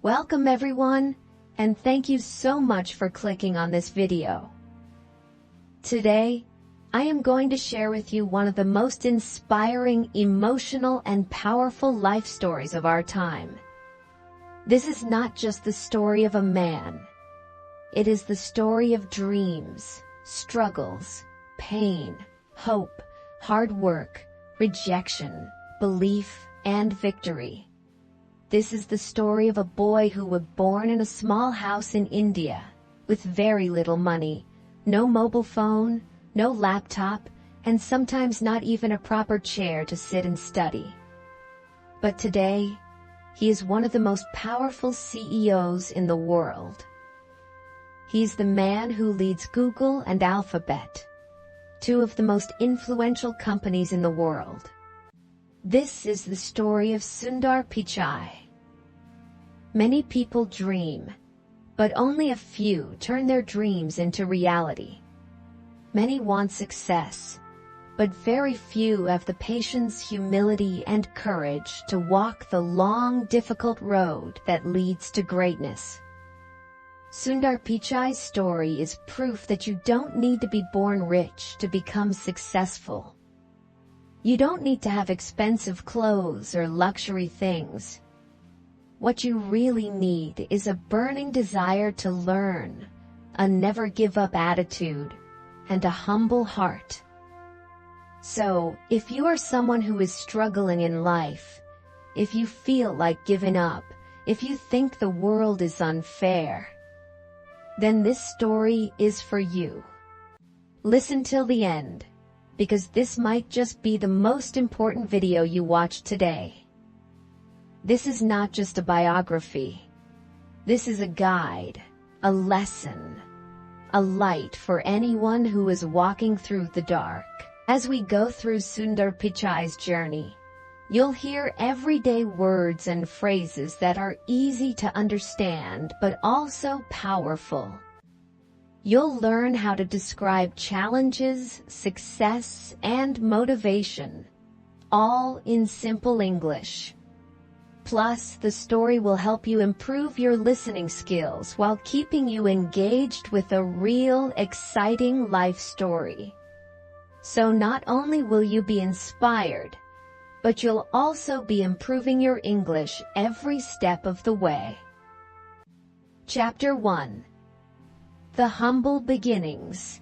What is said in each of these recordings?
Welcome everyone, and thank you so much for clicking on this video. Today, I am going to share with you one of the most inspiring, emotional, and powerful life stories of our time. This is not just the story of a man. It is the story of dreams, struggles, pain, hope, hard work, rejection, belief, and victory. This is the story of a boy who was born in a small house in India, with very little money, no mobile phone, no laptop, and sometimes not even a proper chair to sit and study. But today, he is one of the most powerful CEOs in the world. He's the man who leads Google and Alphabet, two of the most influential companies in the world. This is the story of Sundar Pichai. Many people dream, but only a few turn their dreams into reality. Many want success, but very few have the patience, humility, and courage to walk the long, difficult road that leads to greatness. Sundar Pichai's story is proof that you don't need to be born rich to become successful. You don't need to have expensive clothes or luxury things. What you really need is a burning desire to learn, a never-give-up attitude, and a humble heart. So, if you are someone who is struggling in life, if you feel like giving up, if you think the world is unfair, then this story is for you. Listen till the end, because this might just be the most important video you watch today. This is not just a biography. This is a guide, a lesson, a light for anyone who is walking through the dark. As we go through Sundar Pichai's journey, you'll hear everyday words and phrases that are easy to understand but also powerful. You'll learn how to describe challenges, success, and motivation, all in simple English. Plus, the story will help you improve your listening skills while keeping you engaged with a real, exciting life story. So not only will you be inspired, but you'll also be improving your English every step of the way. Chapter 1. The Humble Beginnings.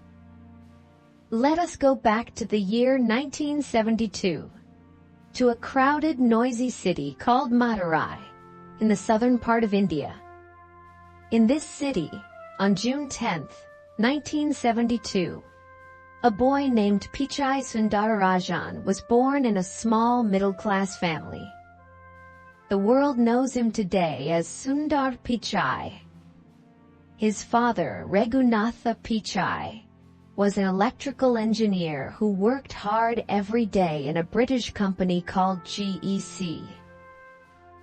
Let us go back to the year 1972. To a crowded, noisy city called Madurai, in the southern part of India. In this city, on June 10, 1972, a boy named Pichai Sundarajan was born in a small middle-class family. The world knows him today as Sundar Pichai. His father, Raghunatha Pichai, was an electrical engineer who worked hard every day in a British company called GEC.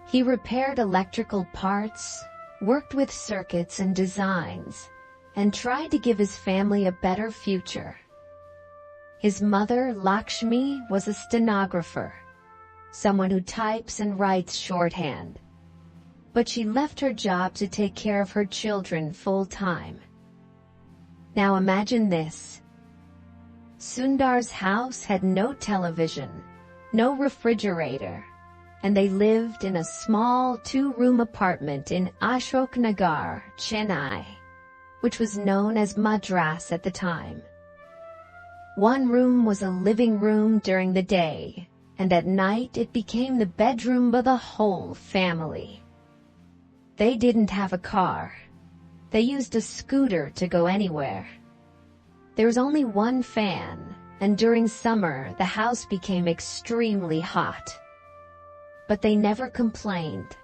He repaired electrical parts, worked with circuits and designs, and tried to give his family a better future. His mother, Lakshmi, was a stenographer, someone who types and writes shorthand. But she left her job to take care of her children full-time. Now imagine this. Sundar's house had no television, no refrigerator, and they lived in a small two-room apartment in Ashok Nagar, Chennai, which was known as Madras at the time. One room was a living room during the day, and at night it became the bedroom of the whole family. They didn't have a car. They used a scooter to go anywhere. There was only one fan, and during summer the house became extremely hot. But they never complained.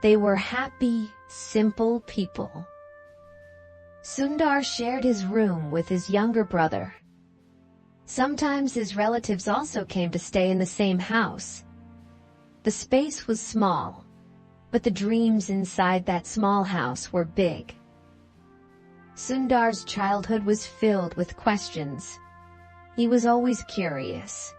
They were happy, simple people. Sundar shared his room with his younger brother. Sometimes his relatives also came to stay in the same house. The space was small, but the dreams inside that small house were big. Sundar's childhood was filled with questions. He was always curious.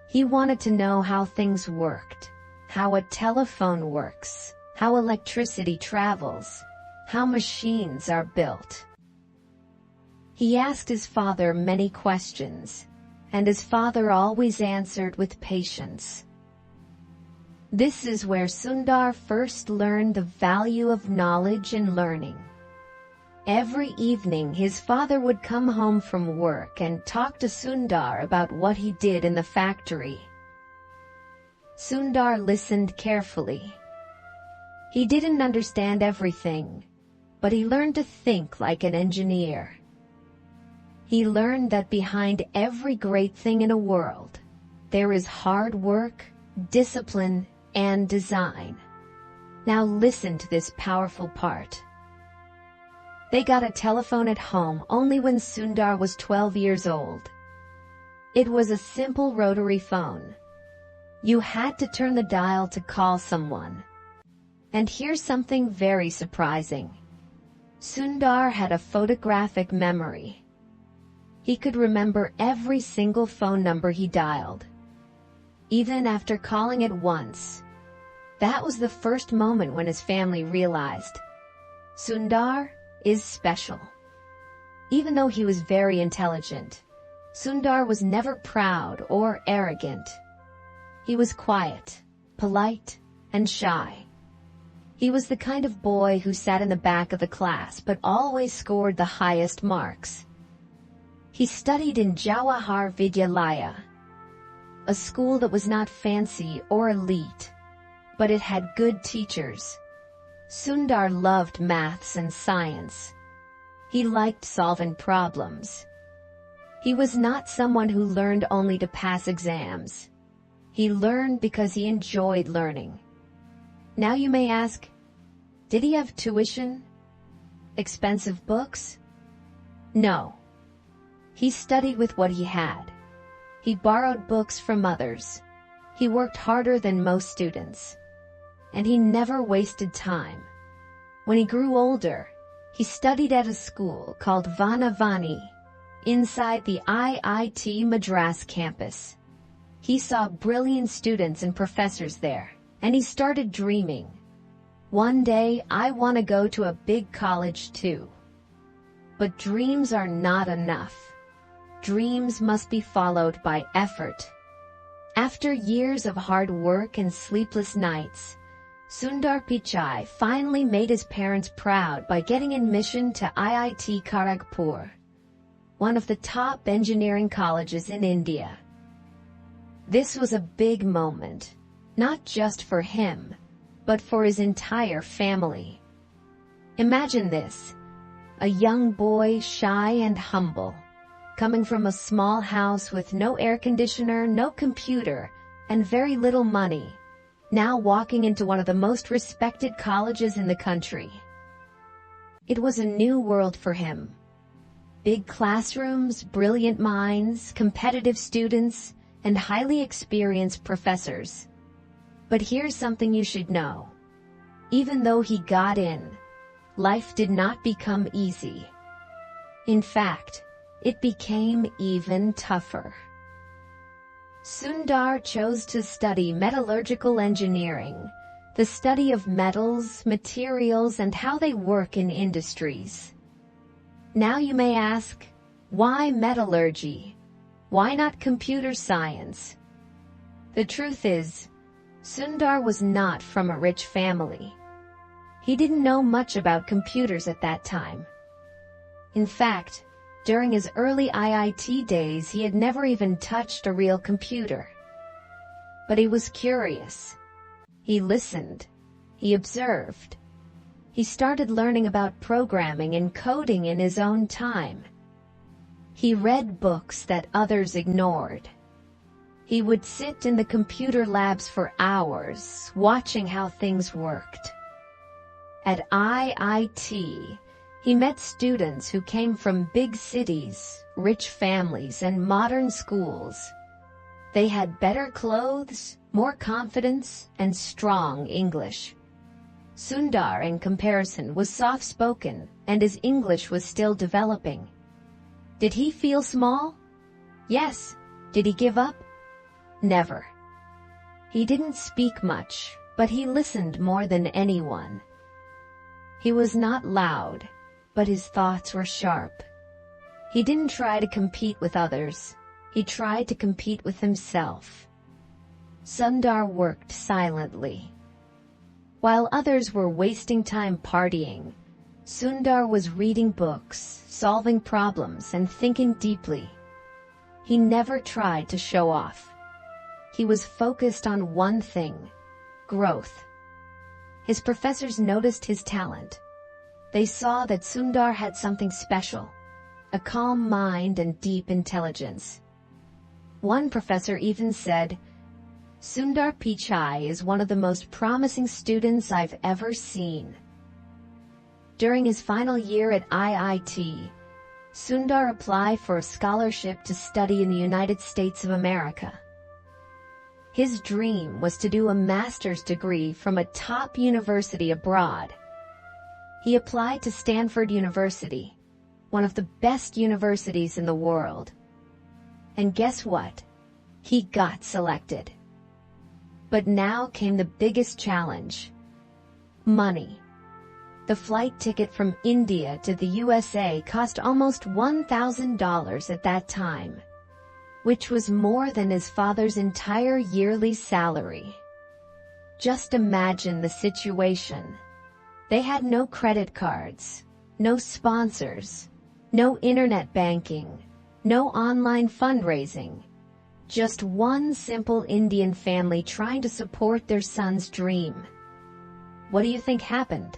He wanted to know how things worked, how a telephone works, how electricity travels, how machines are built. He asked his father many questions, and his father always answered with patience. This is where Sundar first learned the value of knowledge and learning. Every evening his father would come home from work and talk to Sundar about what he did in the factory. Sundar listened carefully. He didn't understand everything, but he learned to think like an engineer. He learned that behind every great thing in a world, there is hard work, discipline, and design. Now listen to this powerful part. They got a telephone at home only when Sundar was 12 years old. It was a simple rotary phone. You had to turn the dial to call someone. And here's something very surprising. Sundar had a photographic memory. He could remember every single phone number he dialed, even after calling it once. That was the first moment when his family realized Sundar is special. Even though he was very intelligent, Sundar was never proud or arrogant. He was quiet, polite, and shy. He was the kind of boy who sat in the back of the class but always scored the highest marks. He studied in Jawahar Vidyalaya, a school that was not fancy or elite, but it had good teachers. Sundar loved maths and science. He liked solving problems. He was not someone who learned only to pass exams. He learned because he enjoyed learning. Now you may ask, did he have tuition? Expensive books? No. He studied with what he had. He borrowed books from others. He worked harder than most students. And he never wasted time. When he grew older, he studied at a school called Vanavani, inside the IIT Madras campus. He saw brilliant students and professors there, and he started dreaming. One day, I want to go to a big college too. But dreams are not enough. Dreams must be followed by effort. After years of hard work and sleepless nights, Sundar Pichai finally made his parents proud by getting admission to IIT Kharagpur, one of the top engineering colleges in India. This was a big moment, not just for him, but for his entire family. Imagine this, a young boy, shy and humble, coming from a small house with no air conditioner, no computer, and very little money, now walking into one of the most respected colleges in the country. It was a new world for him. Big classrooms, brilliant minds, competitive students, and highly experienced professors. But here's something you should know. Even though he got in, life did not become easy. In fact, it became even tougher. Sundar chose to study metallurgical engineering, the study of metals, materials, and how they work in industries. Now you may ask, why metallurgy? Why not computer science? The truth is, Sundar was not from a rich family. He didn't know much about computers at that time. In fact, during his early IIT days, he had never even touched a real computer. But he was curious. He listened. He observed. He started learning about programming and coding in his own time. He read books that others ignored. He would sit in the computer labs for hours, watching how things worked. At IIT, he met students who came from big cities, rich families, and modern schools. They had better clothes, more confidence, and strong English. Sundar, in comparison, was soft-spoken, and his English was still developing. Did he feel small? Yes. Did he give up? Never. He didn't speak much, But he listened more than anyone. He was not loud, but his thoughts were sharp. He didn't try to compete with others. He tried to compete with himself. Sundar worked silently. While others were wasting time partying, Sundar was reading books, solving problems, and thinking deeply. He never tried to show off. He was focused on one thing: growth. His professors noticed his talent. They saw that Sundar had something special, a calm mind and deep intelligence. One professor even said, "Sundar Pichai is one of the most promising students I've ever seen." During his final year at IIT, Sundar applied for a scholarship to study in the United States of America. His dream was to do a master's degree from a top university abroad. He applied to Stanford University, one of the best universities in the world. And guess what? He got selected. But now came the biggest challenge: money. The flight ticket from India to the USA cost almost $1,000 at that time, which was more than his father's entire yearly salary. Just imagine the situation. They had no credit cards, no sponsors, no internet banking, no online fundraising. Just one simple Indian family trying to support their son's dream. What do you think happened?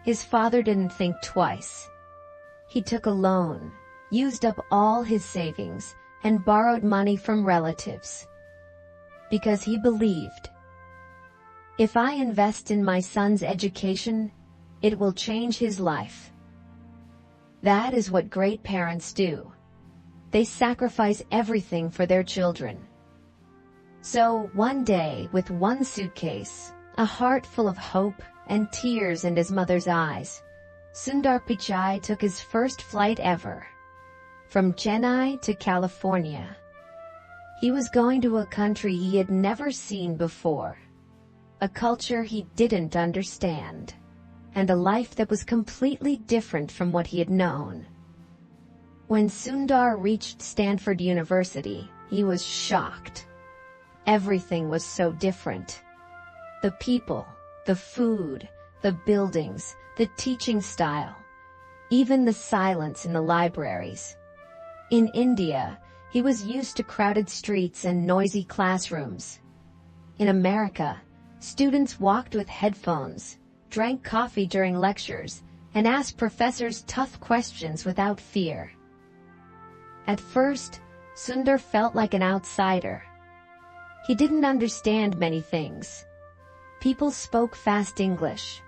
His father didn't think twice. He took a loan, used up all his savings, and borrowed money from relatives. Because he believed, if I invest in my son's education, it will change his life. That is what great parents do. They sacrifice everything for their children. So one day, with one suitcase, a heart full of hope, and tears in his mother's eyes, Sundar Pichai took his first flight ever. From Chennai to California. He was going to a country he had never seen before, a culture he didn't understand, and a life that was completely different from what he had known. When Sundar reached Stanford University, he was shocked. Everything was so different. The people, the food, the buildings, the teaching style, even the silence in the libraries. In India, he was used to crowded streets and noisy classrooms. In America, students walked with headphones, drank coffee during lectures, and asked professors tough questions without fear. At first, Sundar felt like an outsider. He didn't understand many things. People spoke fast English.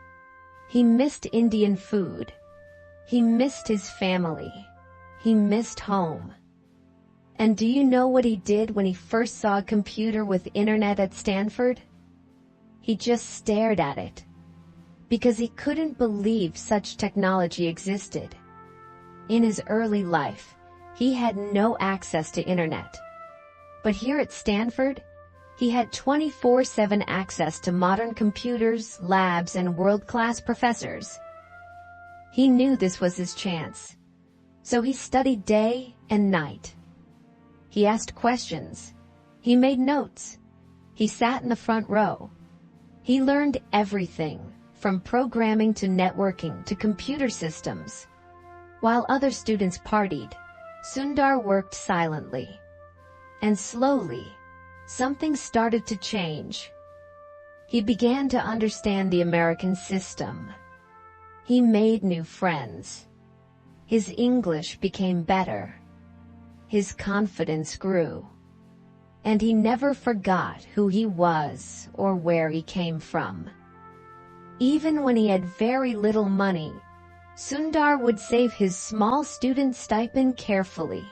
He missed Indian food. He missed his family. He missed home. And do you know what he did when he first saw a computer with internet at Stanford? He just stared at it. Because he couldn't believe such technology existed. In his early life, he had no access to internet. But here at Stanford, he had 24/7 access to modern computers, labs, and world-class professors. He knew this was his chance. So he studied day and night. He asked questions. He made notes. He sat in the front row. He learned everything, from programming to networking to computer systems. While other students partied, Sundar worked silently. And slowly, something started to change. He began to understand the American system. He made new friends. His English became better. His confidence grew. And he never forgot who he was or where he came from. Even when he had very little money, Sundar would save his small student stipend carefully.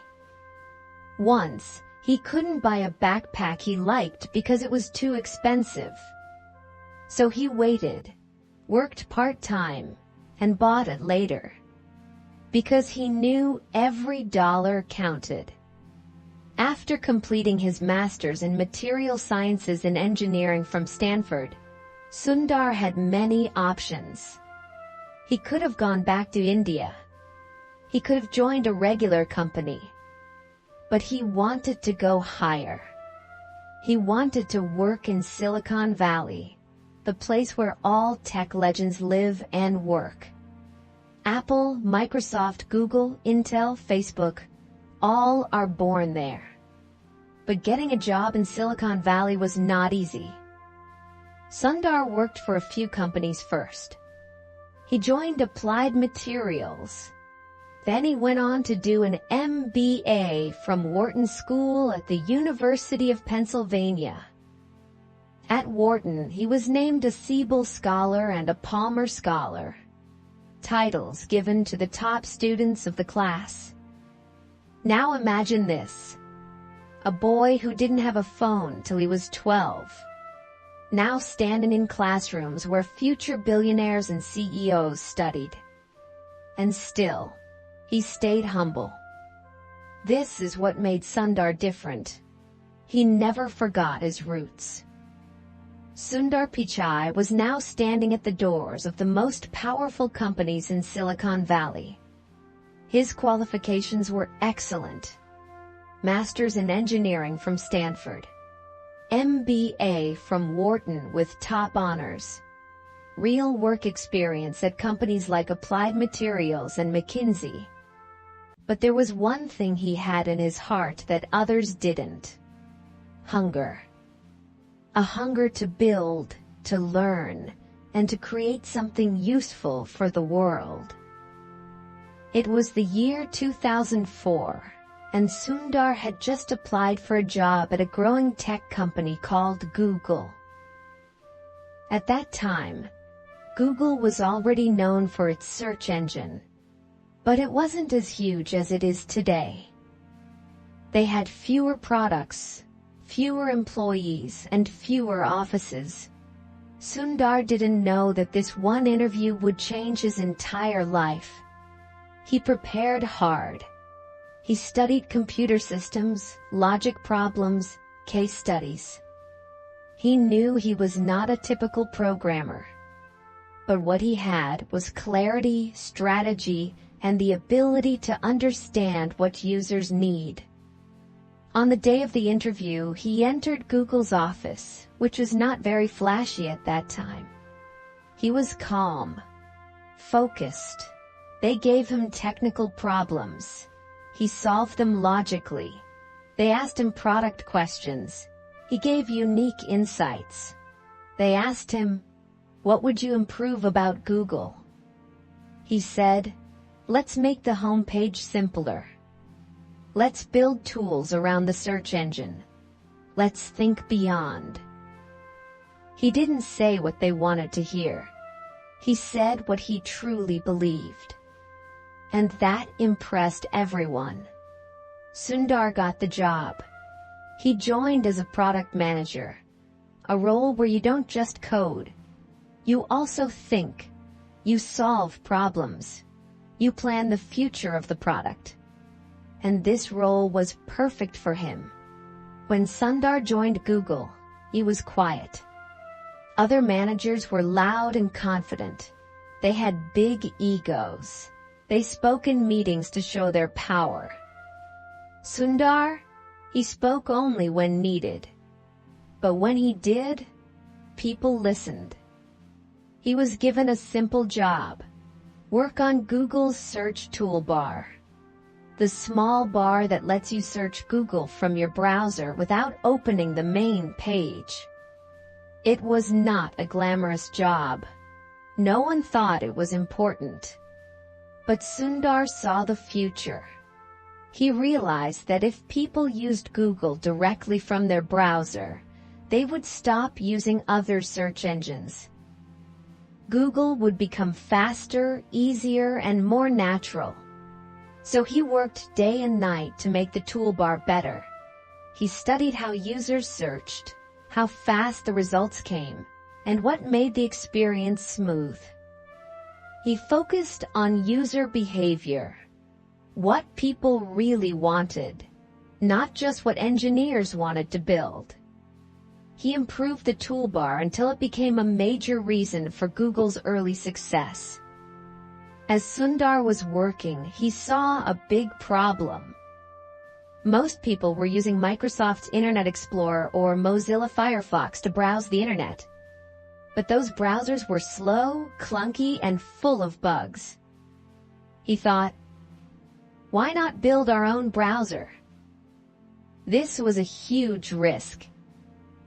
Once, he couldn't buy a backpack he liked because it was too expensive. So he waited, worked part-time, and bought it later. Because he knew every dollar counted. After completing his master's in material sciences and engineering from Stanford, Sundar had many options. He could have gone back to India. He could have joined a regular company. But he wanted to go higher. He wanted to work in Silicon Valley, the place where all tech legends live and work. Apple, Microsoft, Google, Intel, Facebook, all are born there. But getting a job in Silicon Valley was not easy. Sundar worked for a few companies first. He joined Applied Materials. Then he went on to do an MBA from Wharton School at the University of Pennsylvania. At Wharton, he was named a Siebel Scholar and a Palmer Scholar, titles given to the top students of the class. Now imagine this. A boy who didn't have a phone till he was 12, now standing in classrooms where future billionaires and CEOs studied. And still, he stayed humble. This is what made Sundar different. He never forgot his roots. Sundar Pichai was now standing at the doors of the most powerful companies in Silicon Valley. His qualifications were excellent. Masters in Engineering from Stanford. MBA from Wharton with top honors. Real work experience at companies like Applied Materials and McKinsey. But there was one thing he had in his heart that others didn't. Hunger. A hunger to build, to learn, and to create something useful for the world. It was the year 2004, and Sundar had just applied for a job at a growing tech company called Google. At that time, Google was already known for its search engine, but it wasn't as huge as it is today. They had fewer products, fewer employees, and fewer offices. Sundar didn't know that this one interview would change his entire life. He prepared hard. He studied computer systems, logic problems, case studies. He knew he was not a typical programmer. But what he had was clarity, strategy, and the ability to understand what users need. On the day of the interview, he entered Google's office, which was not very flashy at that time. He was calm, focused. They gave him technical problems. He solved them logically. They asked him product questions. He gave unique insights. They asked him, "What would you improve about Google?" He said, "Let's make the homepage simpler. Let's build tools around the search engine. Let's think beyond." He didn't say what they wanted to hear. He said what he truly believed. And that impressed everyone. Sundar got the job. He joined as a product manager, a role where you don't just code. You also think. You solve problems. You plan the future of the product. And this role was perfect for him. When Sundar joined Google, he was quiet. Other managers were loud and confident. They had big egos. They spoke in meetings to show their power. Sundar, he spoke only when needed. But when he did, people listened. He was given a simple job. Work on Google's search toolbar. The small bar that lets you search Google from your browser without opening the main page. It was not a glamorous job. No one thought it was important. But Sundar saw the future. He realized that if people used Google directly from their browser, they would stop using other search engines. Google would become faster, easier, and more natural. So he worked day and night to make the toolbar better. He studied how users searched, how fast the results came, and what made the experience smooth. He focused on user behavior, what people really wanted, not just what engineers wanted to build. He improved the toolbar until it became a major reason for Google's early success. As Sundar was working, he saw a big problem. Most people were using Microsoft's Internet Explorer or Mozilla Firefox to browse the internet. But those browsers were slow, clunky, and full of bugs. He thought, why not build our own browser? This was a huge risk.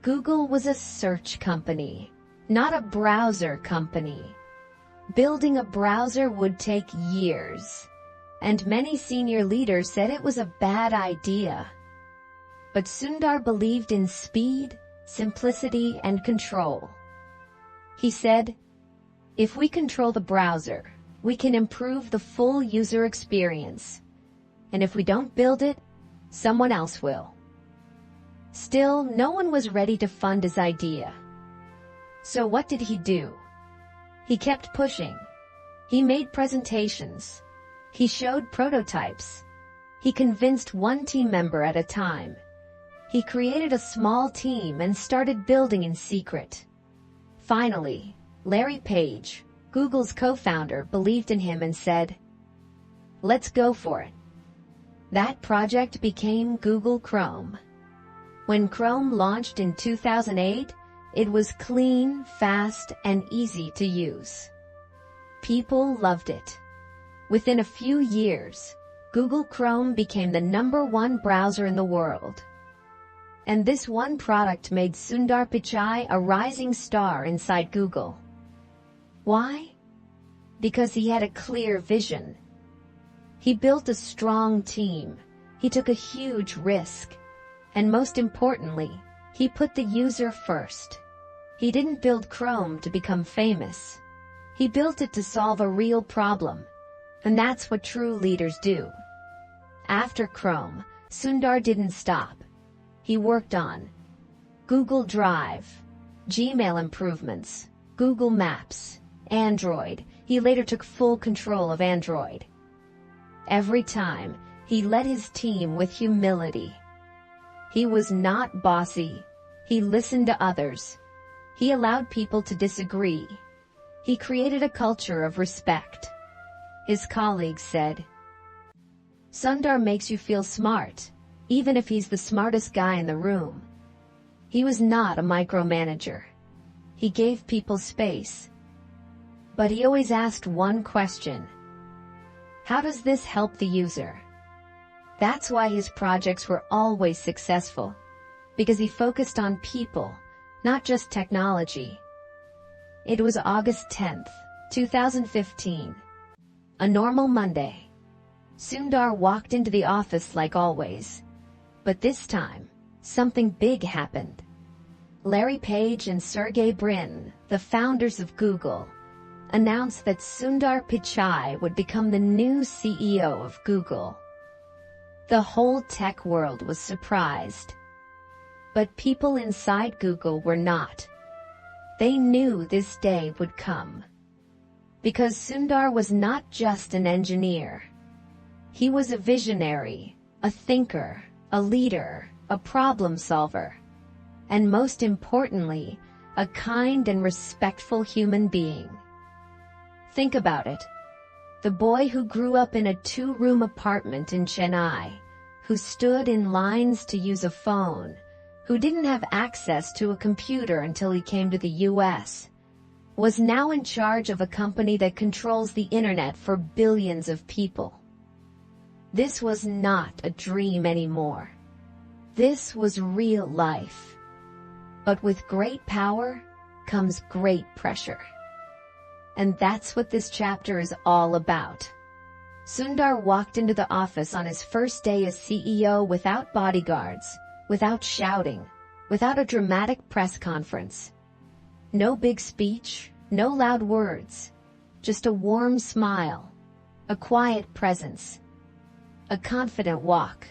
Google was a search company, not a browser company. Building a browser would take years, and many senior leaders said it was a bad idea. But Sundar believed in speed, simplicity, and control. He said, if we control the browser, we can improve the full user experience. And if we don't build it, someone else will. Still, no one was ready to fund his idea. So what did he do? He kept pushing. He made presentations. He showed prototypes. He convinced one team member at a time. He created a small team and started building in secret. Finally, Larry Page, Google's co-founder, believed in him and said, let's go for it. That project became Google Chrome. When Chrome launched in 2008, it was clean, fast, and easy to use. People loved it. Within a few years, Google Chrome became the #1 browser in the world. And this one product made Sundar Pichai a rising star inside Google. Why? Because he had a clear vision. He built a strong team. He took a huge risk. And most importantly, he put the user first. He didn't build Chrome to become famous. He built it to solve a real problem. And that's what true leaders do. After Chrome, Sundar didn't stop. He worked on Google Drive, Gmail improvements, Google Maps, Android. He later took full control of Android. Every time, he led his team with humility. He was not bossy. He listened to others. He allowed people to disagree. He created a culture of respect. His colleagues said, Sundar makes you feel smart, even if he's the smartest guy in the room. He was not a micromanager. He gave people space. But he always asked one question. How does this help the user? That's why his projects were always successful, because he focused on people, not just technology. It was August 10th, 2015. A normal Monday. Sundar walked into the office like always. But this time, something big happened. Larry Page and Sergey Brin, the founders of Google, announced that Sundar Pichai would become the new CEO of Google. The whole tech world was surprised. But people inside Google were not. They knew this day would come. Because Sundar was not just an engineer. He was a visionary, a thinker, a leader, a problem solver, and most importantly, a kind and respectful human being. Think about it. The boy who grew up in a 2-room apartment in Chennai, who stood in lines to use a phone, who didn't have access to a computer until he came to the US, was now in charge of a company that controls the internet for billions of people. This was not a dream anymore. This was real life. But with great power comes great pressure. And that's what this chapter is all about. Sundar walked into the office on his first day as CEO without bodyguards, without shouting, without a dramatic press conference. No big speech, no loud words, just a warm smile, a quiet presence, a confident walk.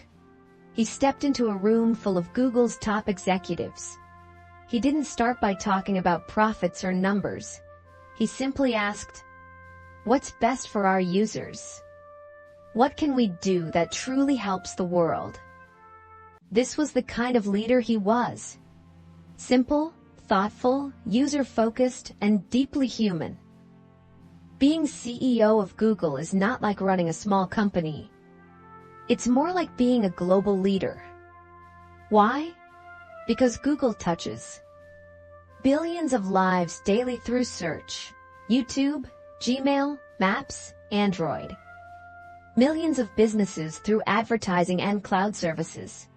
He stepped into a room full of Google's top executives. He didn't start by talking about profits or numbers. He simply asked, what's best for our users? What can we do that truly helps the world? This was the kind of leader he was. Simple, thoughtful, user-focused, and deeply human. Being CEO of Google is not like running a small company. It's more like being a global leader. Why? Because Google touches billions of lives daily through search, YouTube, Gmail, Maps, Android. Millions of businesses through advertising and cloud services.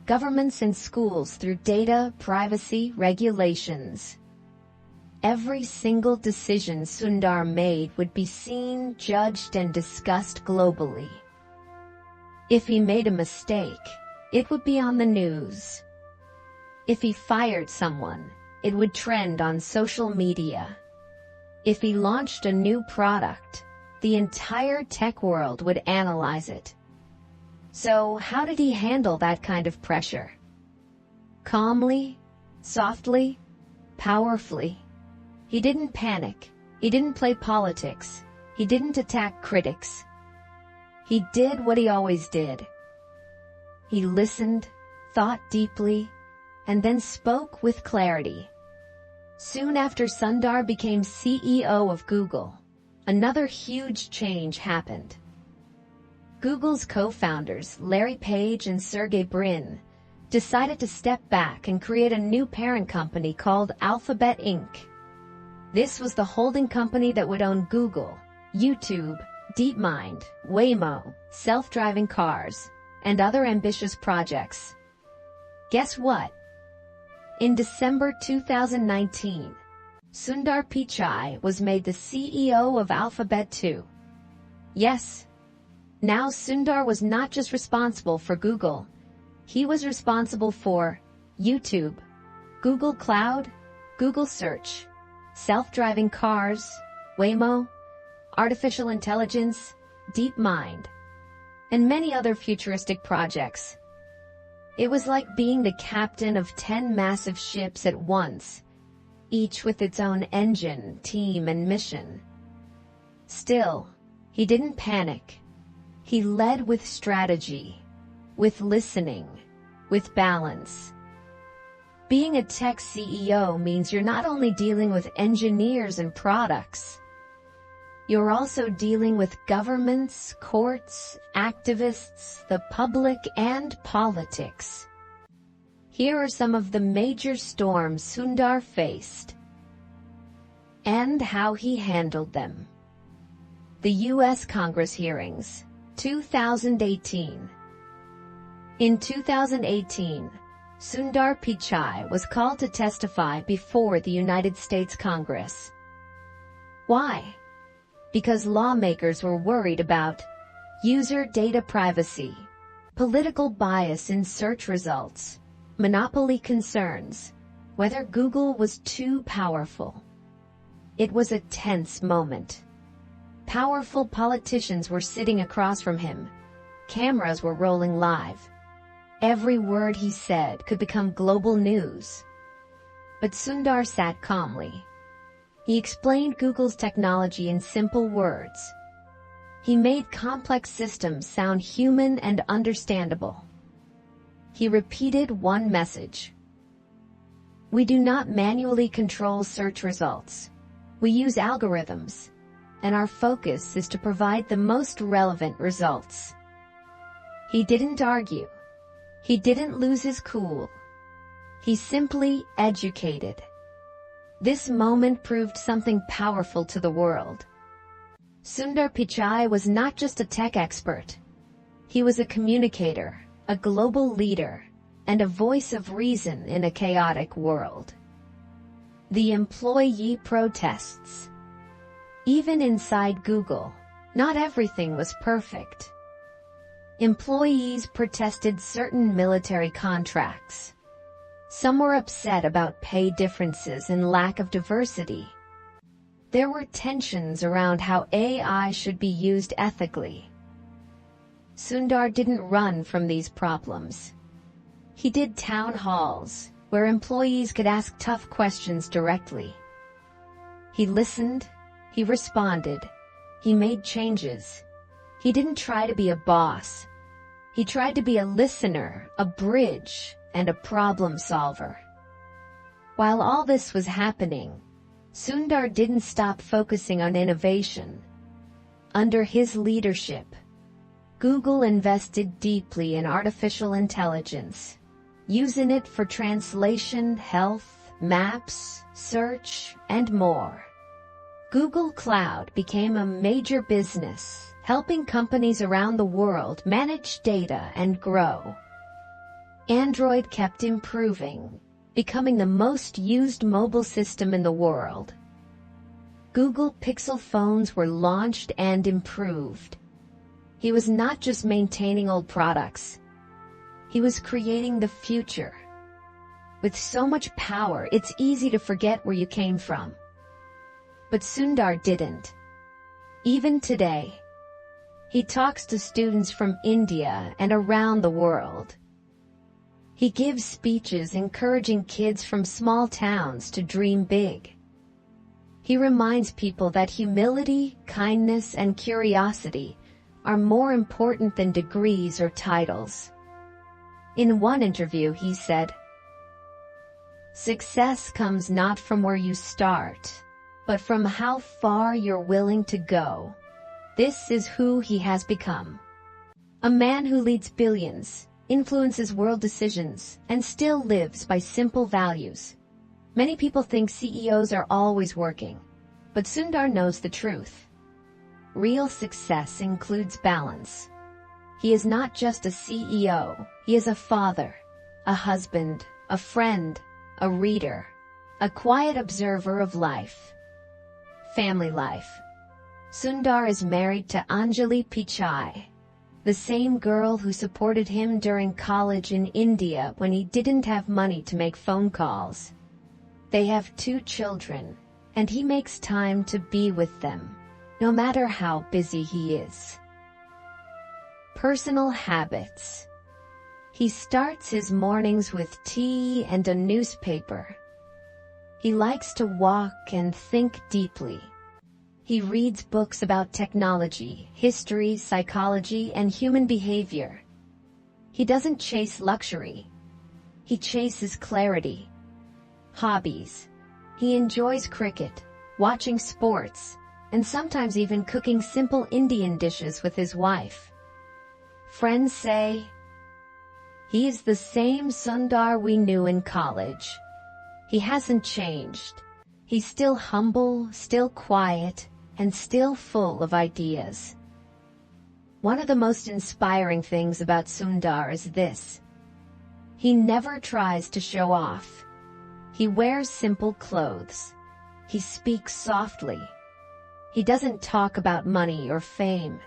Governments and schools through data, privacy, regulations. Every single decision Sundar made would be seen, judged, and discussed globally. If he made a mistake, it would be on the news. If he fired someone, it would trend on social media. If he launched a new product, the entire tech world would analyze it. So, how did he handle that kind of pressure? Calmly, softly, powerfully. He didn't panic. He didn't play politics. He didn't attack critics. He did what he always did. He listened, thought deeply, and then spoke with clarity. Soon after Sundar became CEO of Google, another huge change happened. Google's co-founders, Larry Page and Sergey Brin, decided to step back and create a new parent company called Alphabet Inc. This was the holding company that would own Google, YouTube, DeepMind, Waymo, self-driving cars, and other ambitious projects. Guess what? In December 2019, Sundar Pichai was made the CEO of Alphabet too. Yes, now Sundar was not just responsible for Google, he was responsible for YouTube, Google Cloud, Google Search, self-driving cars, Waymo, artificial intelligence, DeepMind, and many other futuristic projects. It was like being the captain of 10 massive ships at once, each with its own engine, team, and mission. Still, he didn't panic. He led with strategy, with listening, with balance. Being a tech CEO means you're not only dealing with engineers and products, you're also dealing with governments, courts, activists, the public, and politics. Here are some of the major storms Sundar faced and how he handled them. The U.S. Congress hearings, 2018. In 2018, Sundar Pichai was called to testify before the United States Congress. Why? Because lawmakers were worried about user data privacy, political bias in search results, monopoly concerns, whether Google was too powerful. It was a tense moment. Powerful politicians were sitting across from him. Cameras were rolling live. Every word he said could become global news. But Sundar sat calmly. He explained Google's technology in simple words. He made complex systems sound human and understandable. He repeated one message. We do not manually control search results. We use algorithms, and our focus is to provide the most relevant results. He didn't argue. He didn't lose his cool. He simply educated. This moment proved something powerful to the world. Sundar Pichai was not just a tech expert. He was a communicator, a global leader, and a voice of reason in a chaotic world. The employee protests. Even inside Google, not everything was perfect. Employees protested certain military contracts. Some were upset about pay differences and lack of diversity. There were tensions around how AI should be used ethically. Sundar didn't run from these problems. He did town halls, where employees could ask tough questions directly. He listened, he responded, he made changes. He didn't try to be a boss. He tried to be a listener, a bridge, and a problem solver. While all this was happening, Sundar didn't stop focusing on innovation. Under his leadership, Google invested deeply in artificial intelligence, using it for translation, health, maps, search, and more. Google Cloud became a major business, helping companies around the world manage data and grow. Android kept improving, becoming the most used mobile system in the world. Google Pixel phones were launched and improved. He was not just maintaining old products. He was creating the future. With so much power, it's easy to forget where you came from. But Sundar didn't. Even today, he talks to students from India and around the world. He gives speeches encouraging kids from small towns to dream big. He reminds people that humility, kindness, and curiosity are more important than degrees or titles. In one interview, he said, "Success comes not from where you start, but from how far you're willing to go." This is who he has become. A man who leads billions, influences world decisions, and still lives by simple values. Many people think CEOs are always working, but Sundar knows the truth. Real success includes balance. He is not just a CEO, he is a father, a husband, a friend, a reader, a quiet observer of life. Family life. Sundar is married to Anjali Pichai, the same girl who supported him during college in India when he didn't have money to make phone calls. They have 2 children, and he makes time to be with them, no matter how busy he is. Personal habits. He starts his mornings with tea and a newspaper. He likes to walk and think deeply. He reads books about technology, history, psychology, and human behavior. He doesn't chase luxury. He chases clarity. Hobbies. He enjoys cricket, watching sports, and sometimes even cooking simple Indian dishes with his wife. Friends say, "He is the same Sundar we knew in college. He hasn't changed. He's still humble, still quiet, and still full of ideas." One of the most inspiring things about Sundar is this. He never tries to show off. He wears simple clothes. He speaks softly. He doesn't talk about money or fame.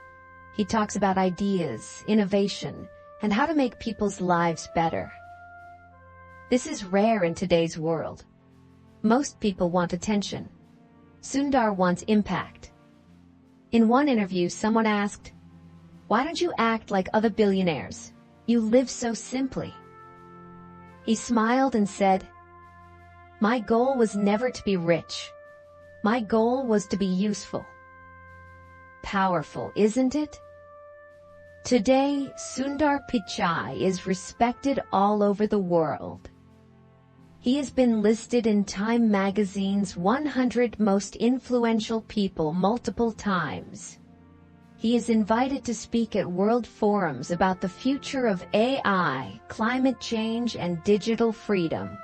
He talks about ideas, innovation, and how to make people's lives better. This is rare in today's world. Most people want attention. Sundar wants impact. In one interview, someone asked, "Why don't you act like other billionaires? You live so simply." He smiled and said, "My goal was never to be rich. My goal was to be useful." Powerful, isn't it? Today, Sundar Pichai is respected all over the world. He has been listed in Time magazine's 100 most influential people multiple times. He is invited to speak at world forums about the future of AI, climate change, and digital freedom.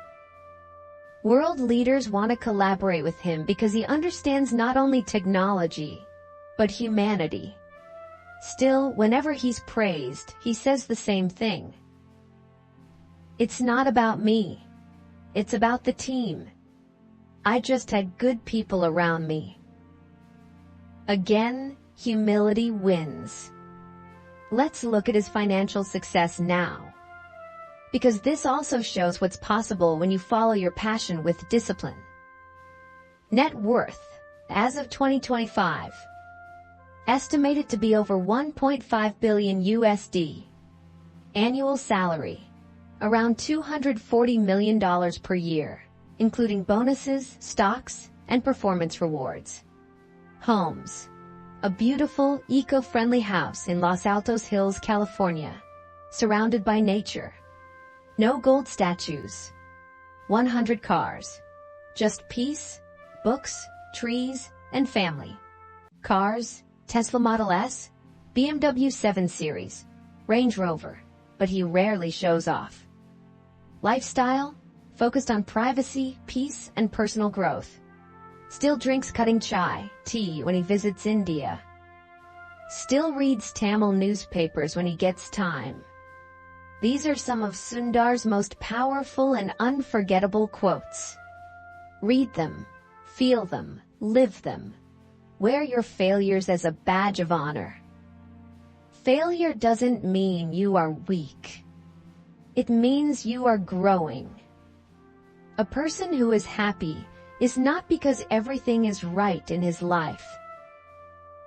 World leaders want to collaborate with him because he understands not only technology, but humanity. Still, whenever he's praised, he says the same thing. "It's not about me. It's about the team. I just had good people around me." Again, humility wins. Let's look at his financial success now, because this also shows what's possible when you follow your passion with discipline. Net worth, as of 2025, estimated to be over $1.5 billion USD. Annual salary, around $240 million per year, including bonuses, stocks, and performance rewards. Homes, a beautiful, eco-friendly house in Los Altos Hills, California, surrounded by nature. No gold statues. 100 cars. Just peace, books, trees, and family. Cars, Tesla Model S, BMW 7 Series, Range Rover, but he rarely shows off. Lifestyle, focused on privacy, peace, and personal growth. Still drinks cutting chai, tea when he visits India. Still reads Tamil newspapers when he gets time. These are some of Sundar's most powerful and unforgettable quotes. Read them, feel them, live them. Wear your failures as a badge of honor. Failure doesn't mean you are weak. It means you are growing. A person who is happy is not because everything is right in his life.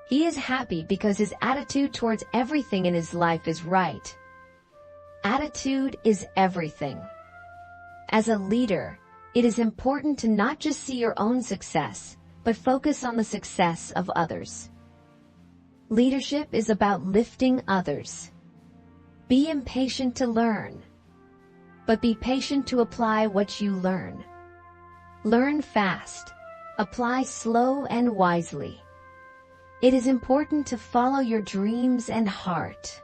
He is happy because his attitude towards everything in his life is right. Attitude is everything. As a leader, it is important to not just see your own success, but focus on the success of others. Leadership is about lifting others. Be impatient to learn, but be patient to apply what you learn. Learn fast, apply slow and wisely. It is important to follow your dreams and heart.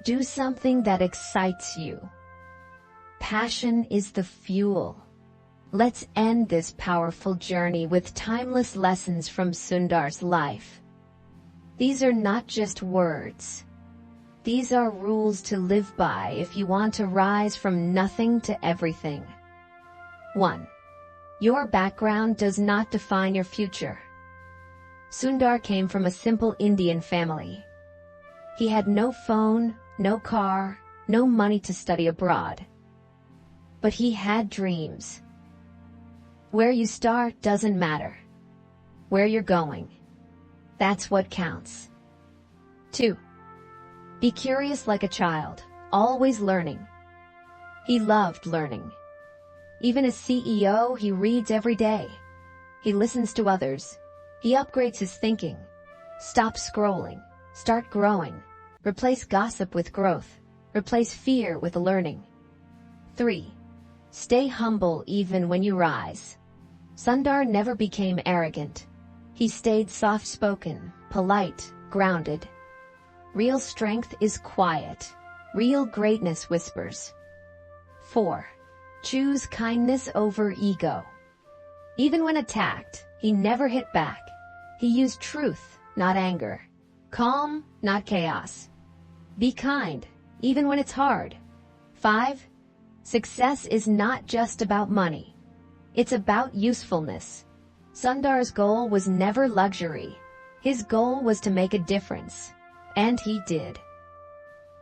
Do something that excites you. Passion is the fuel. Let's end this powerful journey with timeless lessons from Sundar's life. These are not just words. These are rules to live by if you want to rise from nothing to everything. 1. Your background does not define your future. Sundar came from a simple Indian family. He had no phone, no car, no money to study abroad. But he had dreams. Where you start doesn't matter. Where you're going, that's what counts. 2. Be curious like a child, always learning. He loved learning. Even as CEO, he reads every day. He listens to others. He upgrades his thinking. Stop scrolling. Start growing. Replace gossip with growth. Replace fear with learning. 3. Stay humble even when you rise. Sundar never became arrogant. He stayed soft-spoken, polite, grounded. Real strength is quiet. Real greatness whispers. 4. Choose kindness over ego. Even when attacked, he never hit back. He used truth, not anger. Calm, not chaos. Be kind, even when it's hard. 5. Success is not just about money. It's about usefulness. Sundar's goal was never luxury. His goal was to make a difference. And he did.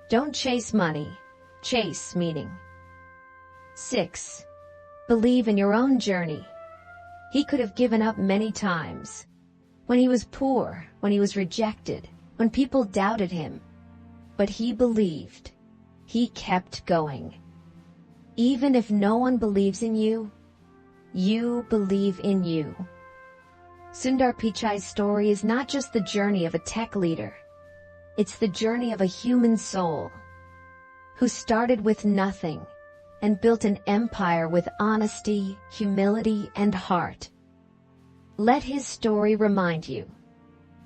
Don't chase money. Chase meaning. 6. Believe in your own journey. He could have given up many times. When he was poor, when he was rejected, when people doubted him. But he believed. He kept going. Even if no one believes in you, you believe in you. Sundar Pichai's story is not just the journey of a tech leader. It's the journey of a human soul who started with nothing and built an empire with honesty, humility, and heart. Let his story remind you.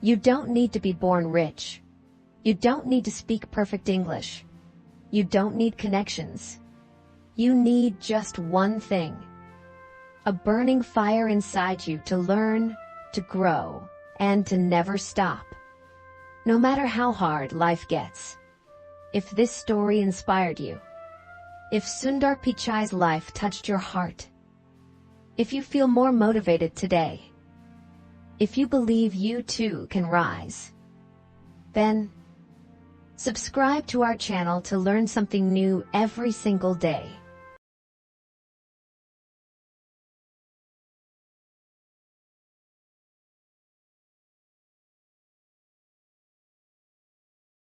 You don't need to be born rich. You don't need to speak perfect English. You don't need connections. You need just one thing. A burning fire inside you to learn, to grow, and to never stop. No matter how hard life gets. If this story inspired you, if Sundar Pichai's life touched your heart, if you feel more motivated today, if you believe you too can rise, then subscribe to our channel to learn something new every single day.